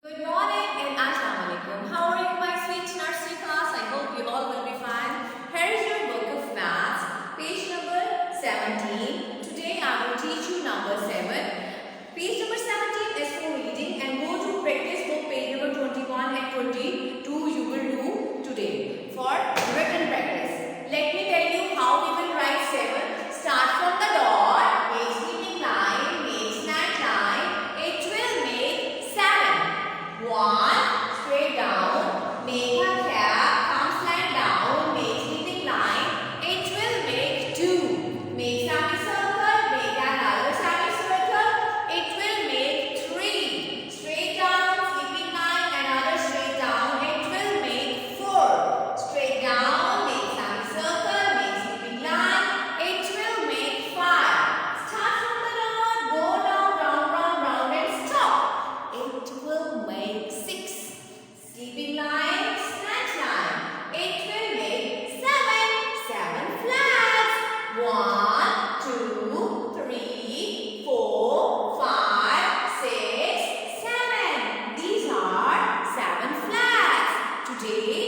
Good morning and Assalamu alaikum. How are you, my sweet nursery class? I hope you all will be fine. Here is your book of maths, page number 17. Today I will teach you number 7. Page number 17 is for reading, and go to practice book page number 21 and 22 you will do today for written practice. Let me tell you how we will write 7. Start from the dot, make sleeping line, make snack line. It will make 7. 1, straight down, make a cap, come slide down, make sleeping line. It will make 2. Make semicircle, make another semicircle. It will make 3. Straight down, sleeping line, another straight down. It will make 4. Straight down, make semicircle, make sleeping line. It will make 5. Start from the dot, go down, round, round, round, and stop. It will make 6. Sleeping line, snatch line. It will make 7. 7 flags. 1, 2, 3, 4, 5, 6, 7. These are 7 flags. Today